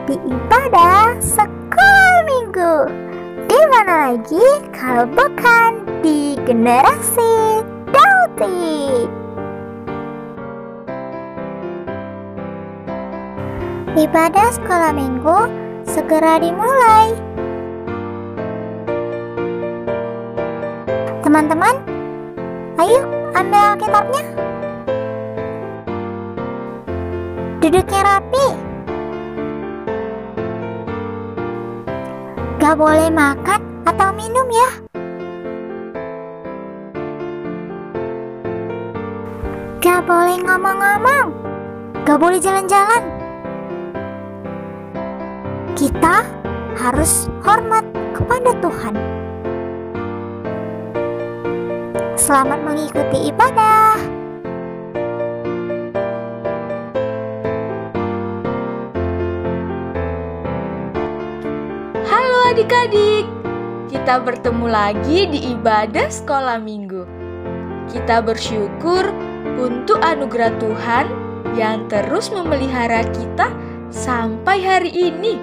di ibadah sekolah minggu. Di mana lagi kalau bukan di Generasi Daudi. Ibadah sekolah minggu segera dimulai. Teman-teman, ayo ambil Alkitabnya. Duduknya rapi. Gak boleh makan atau minum ya. Gak boleh ngomong-ngomong. Gak boleh jalan-jalan. Kita harus hormat kepada Tuhan. Selamat mengikuti ibadah. Halo adik-adik, kita bertemu lagi di ibadah sekolah minggu. Kita bersyukur untuk anugerah Tuhan yang terus memelihara kita sampai hari ini.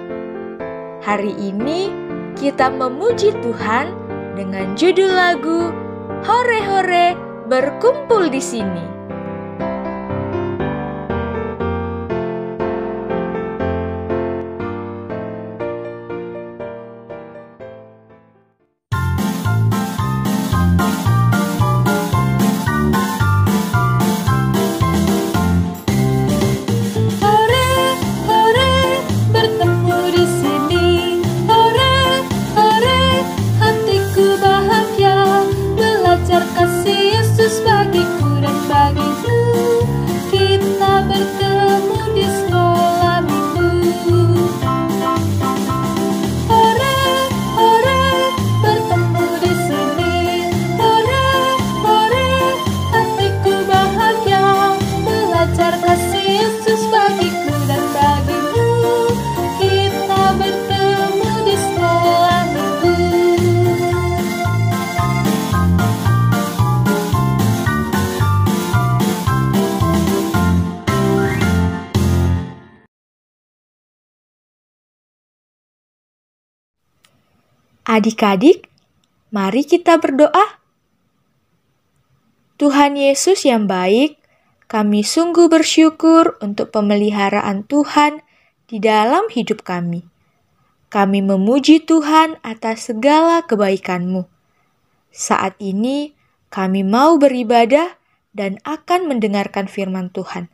Hari ini kita memuji Tuhan dengan judul lagu Hore Hore Berkumpul di Sini. Adik-adik, mari kita berdoa. Tuhan Yesus yang baik, kami sungguh bersyukur untuk pemeliharaan Tuhan di dalam hidup kami. Kami memuji Tuhan atas segala kebaikan-Mu. Saat ini kami mau beribadah dan akan mendengarkan firman Tuhan.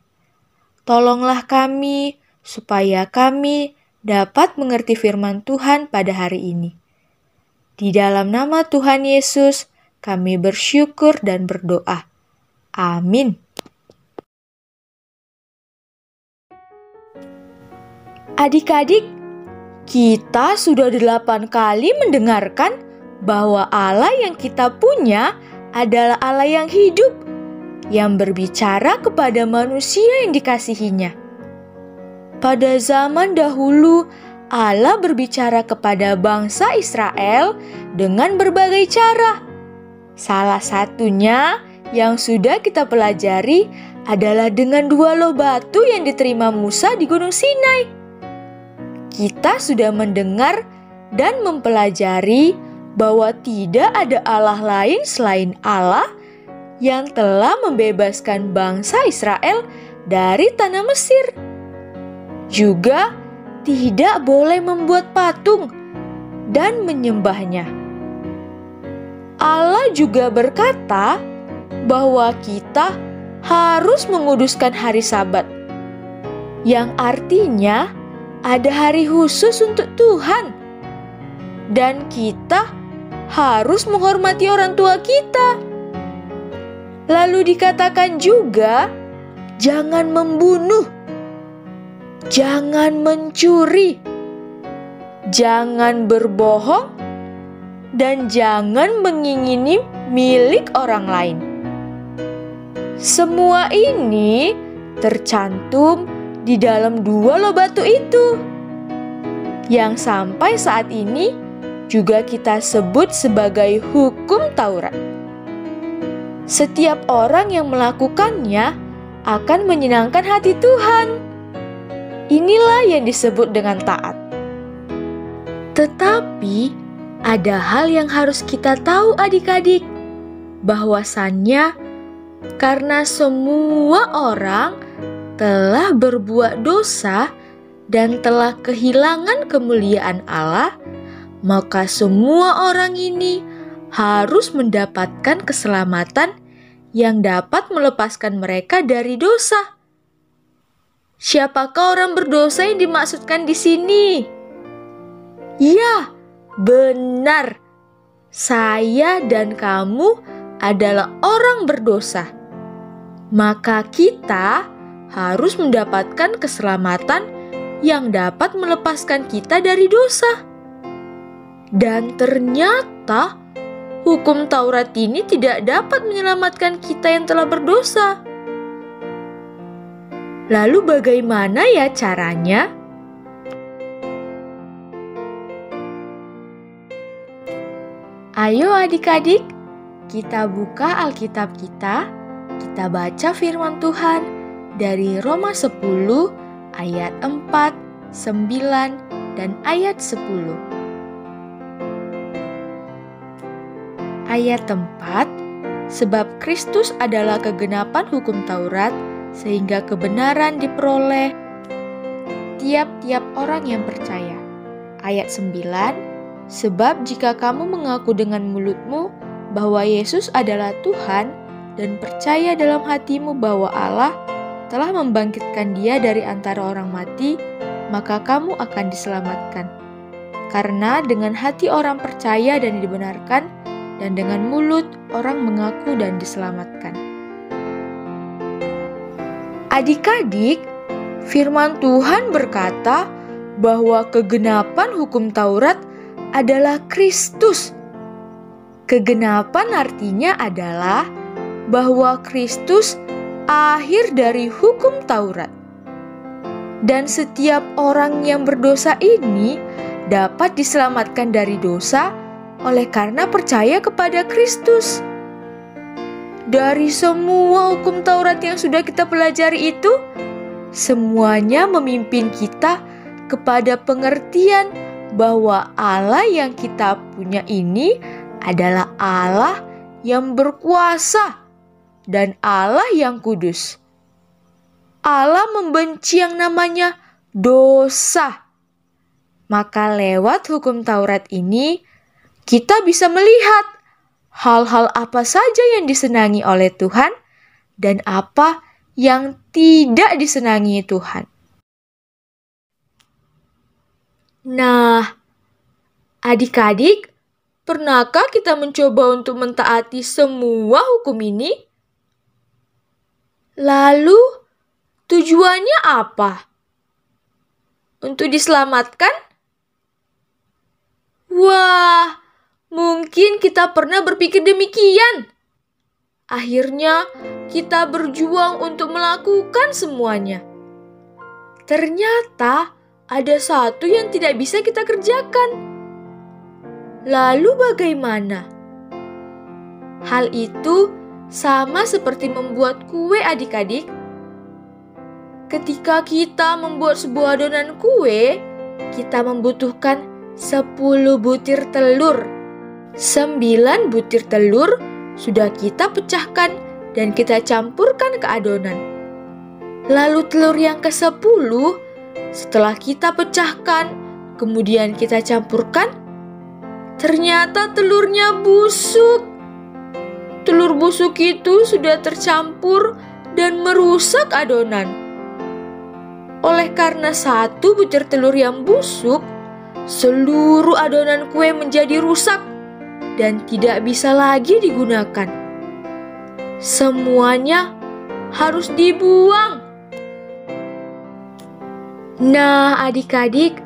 Tolonglah kami supaya kami dapat mengerti firman Tuhan pada hari ini. Di dalam nama Tuhan Yesus, kami bersyukur dan berdoa. Amin. Adik-adik, kita sudah 8 kali mendengarkan bahwa Allah yang kita punya adalah Allah yang hidup, yang berbicara kepada manusia yang dikasihinya. Pada zaman dahulu, Allah berbicara kepada bangsa Israel dengan berbagai cara. Salah satunya yang sudah kita pelajari adalah dengan 2 loh batu yang diterima Musa di Gunung Sinai. Kita sudah mendengar dan mempelajari bahwa tidak ada Allah lain selain Allah yang telah membebaskan bangsa Israel dari tanah Mesir. Juga tidak boleh membuat patung dan menyembahnya. Allah juga berkata bahwa kita harus menguduskan hari Sabat, yang artinya ada hari khusus untuk Tuhan. Dan kita harus menghormati orang tua kita. Lalu dikatakan juga, jangan membunuh, jangan mencuri, jangan berbohong, dan jangan mengingini milik orang lain. Semua ini tercantum di dalam 2 loh batu itu, yang sampai saat ini juga kita sebut sebagai hukum Taurat. Setiap orang yang melakukannya akan menyenangkan hati Tuhan. Inilah yang disebut dengan taat. Tetapi ada hal yang harus kita tahu adik-adik, bahwasannya karena semua orang telah berbuat dosa dan telah kehilangan kemuliaan Allah, maka semua orang ini harus mendapatkan keselamatan yang dapat melepaskan mereka dari dosa. Siapakah orang berdosa yang dimaksudkan di sini? Ya, benar. Saya dan kamu adalah orang berdosa. Maka kita harus mendapatkan keselamatan yang dapat melepaskan kita dari dosa. Dan ternyata hukum Taurat ini tidak dapat menyelamatkan kita yang telah berdosa. Lalu bagaimana ya caranya? Ayo adik-adik, kita buka Alkitab kita baca firman Tuhan dari Roma 10 ayat 4, 9, dan ayat 10. Ayat 4, sebab Kristus adalah kegenapan hukum Taurat, sehingga kebenaran diperoleh tiap-tiap orang yang percaya. Ayat 9, sebab jika kamu mengaku dengan mulutmu bahwa Yesus adalah Tuhan dan percaya dalam hatimu bahwa Allah telah membangkitkan Dia dari antara orang mati, maka kamu akan diselamatkan. Karena dengan hati orang percaya dan dibenarkan, dan dengan mulut orang mengaku dan diselamatkan. Adik-adik, firman Tuhan berkata bahwa kegenapan hukum Taurat adalah Kristus. Kegenapan artinya adalah bahwa Kristus akhir dari hukum Taurat. Dan setiap orang yang berdosa ini dapat diselamatkan dari dosa oleh karena percaya kepada Kristus. Dari semua hukum Taurat yang sudah kita pelajari itu, semuanya memimpin kita kepada pengertian bahwa Allah yang kita punya ini adalah Allah yang berkuasa dan Allah yang kudus. Allah membenci yang namanya dosa. Maka lewat hukum Taurat ini, kita bisa melihat hal-hal apa saja yang disenangi oleh Tuhan dan apa yang tidak disenangi Tuhan. Nah, adik-adik, pernahkah kita mencoba untuk mentaati semua hukum ini? Lalu, tujuannya apa? Untuk diselamatkan? Wah, mungkin kita pernah berpikir demikian. Akhirnya, kita berjuang untuk melakukan semuanya. Ternyata, ada satu yang tidak bisa kita kerjakan. Lalu bagaimana? Hal itu sama seperti membuat kue adik-adik. Ketika kita membuat sebuah adonan kue, kita membutuhkan 10 butir telur. 9 butir telur sudah kita pecahkan dan kita campurkan ke adonan. Lalu telur yang ke-10 setelah kita pecahkan, kemudian kita campurkan, ternyata telurnya busuk. Telur busuk itu sudah tercampur dan merusak adonan. Oleh karena 1 butir telur yang busuk, seluruh adonan kue menjadi rusak dan tidak bisa lagi digunakan. Semuanya harus dibuang. Nah, adik-adik,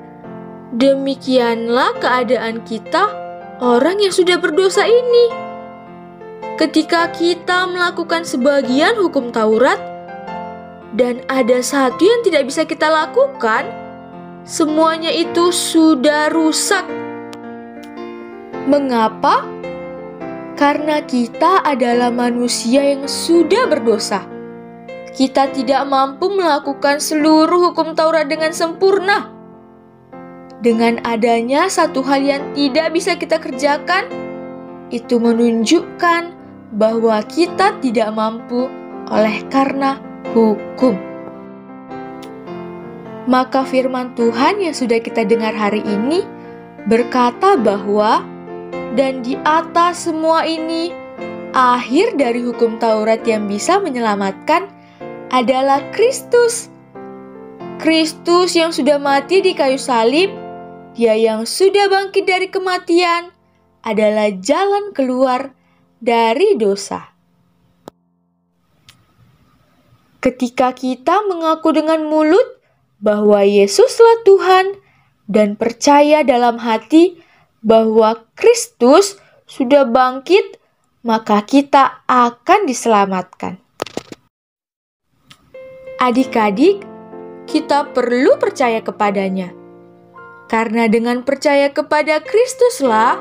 demikianlah keadaan kita, orang yang sudah berdosa ini. Ketika kita melakukan sebagian hukum Taurat, dan ada satu yang tidak bisa kita lakukan, semuanya itu sudah rusak. Mengapa? Karena kita adalah manusia yang sudah berdosa. kita tidak mampu melakukan seluruh hukum Taurat dengan sempurna. Dengan adanya satu hal yang tidak bisa kita kerjakan, itu menunjukkan bahwa kita tidak mampu oleh karena hukum. Maka firman Tuhan yang sudah kita dengar hari ini berkata bahwa dan di atas semua ini, akhir dari hukum Taurat yang bisa menyelamatkan adalah Kristus. Kristus yang sudah mati di kayu salib, Dia yang sudah bangkit dari kematian, adalah jalan keluar dari dosa. Ketika kita mengaku dengan mulut bahwa Yesuslah Tuhan dan percaya dalam hati bahwa Kristus sudah bangkit, maka kita akan diselamatkan. Adik-adik, kita perlu percaya kepadanya. Karena dengan percaya kepada Kristuslah,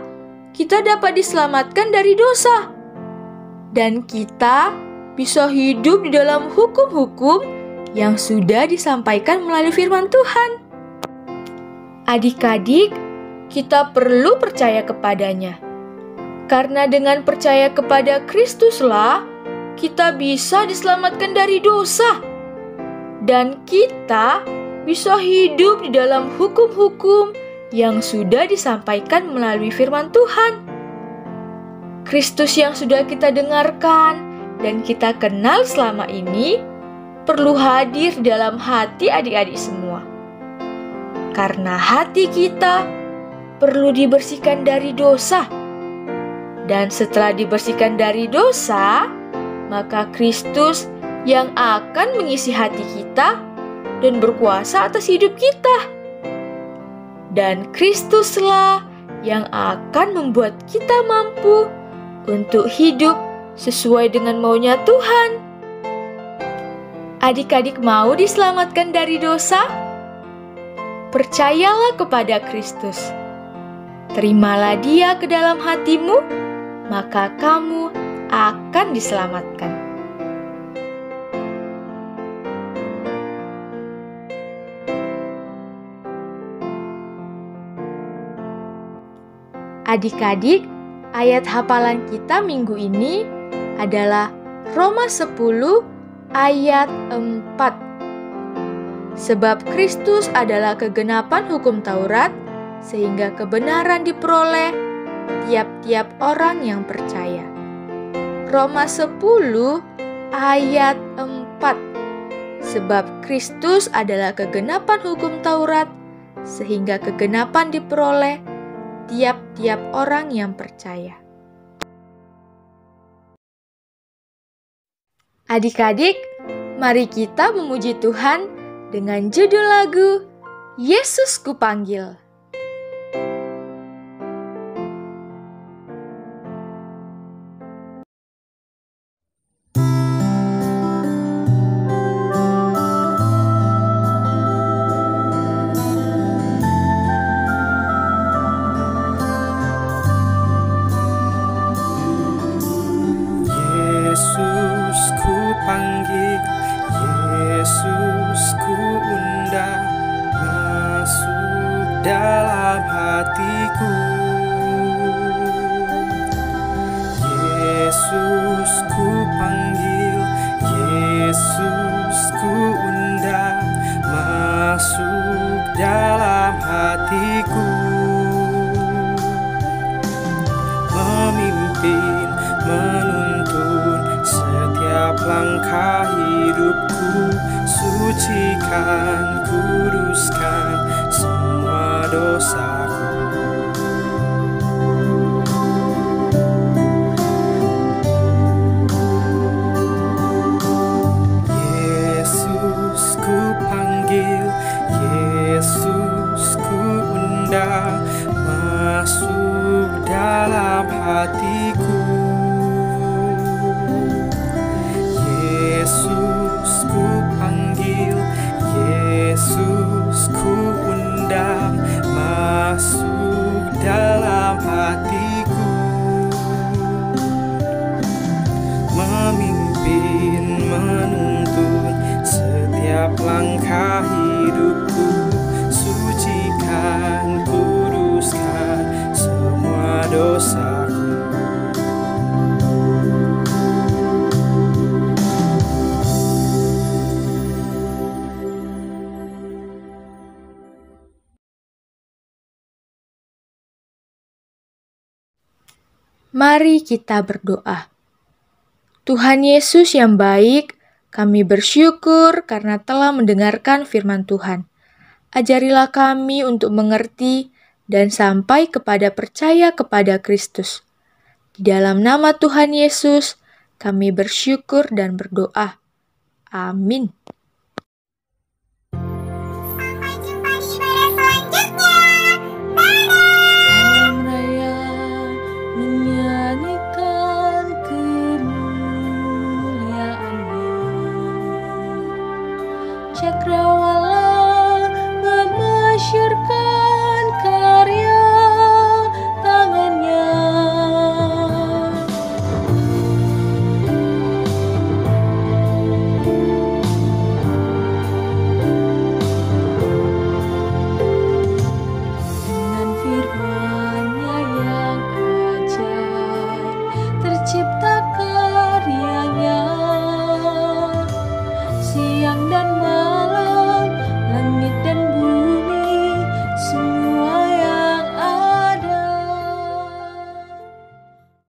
kita dapat diselamatkan dari dosa. Dan kita bisa hidup di dalam hukum-hukum yang sudah disampaikan melalui firman Tuhan. Adik-adik, kita perlu percaya kepadanya. Karena dengan percaya kepada Kristuslah, kita bisa diselamatkan dari dosa. Dan kita bisa hidup di dalam hukum-hukum yang sudah disampaikan melalui firman Tuhan. Kristus yang sudah kita dengarkan dan kita kenal selama ini perlu hadir dalam hati adik-adik semua. Karena hati kita perlu dibersihkan dari dosa. Dan setelah dibersihkan dari dosa, maka Kristus yang akan mengisi hati kita dan berkuasa atas hidup kita. Dan Kristuslah yang akan membuat kita mampu untuk hidup sesuai dengan maunya Tuhan. Adik-adik mau diselamatkan dari dosa? Percayalah kepada Kristus. Terimalah Dia ke dalam hatimu, maka kamu akan diselamatkan. Adik-adik, ayat hafalan kita minggu ini adalah Roma 10 ayat 4. Sebab Kristus adalah kegenapan hukum Taurat, sehingga kebenaran diperoleh tiap-tiap orang yang percaya. Roma 10 ayat 4. Sebab Kristus adalah kegenapan hukum Taurat, sehingga kegenapan diperoleh tiap-tiap orang yang percaya. Adik-adik, mari kita memuji Tuhan dengan judul lagu Yesus Kupanggil. Yesus ku undang masuk dalam hatiku. Yesus ku panggil, Yesus ku undang masuk dalam hatiku. Memimpin, menuntun setiap langkah hidupku, sucikan, kuduskan semua dosaku. Yesus ku panggil, Yesus ku undang masuk dalam hatiku. Yesus ku panggil, Yesus ku undang masuk Mari kita berdoa. Tuhan Yesus yang baik, kami bersyukur karena telah mendengarkan firman Tuhan. Ajarilah kami untuk mengerti dan sampai kepada percaya kepada Kristus. Di dalam nama Tuhan Yesus, kami bersyukur dan berdoa. Amin. Sampai jumpa di ibadah selanjutnya. Dadah! Malam raya menyanyikan kemuliaan-Nya. Cakrawala memasyurkan karya tangannya. Dengan firman-Nya yang ajaib, tercipta karyanya. Siang dan malam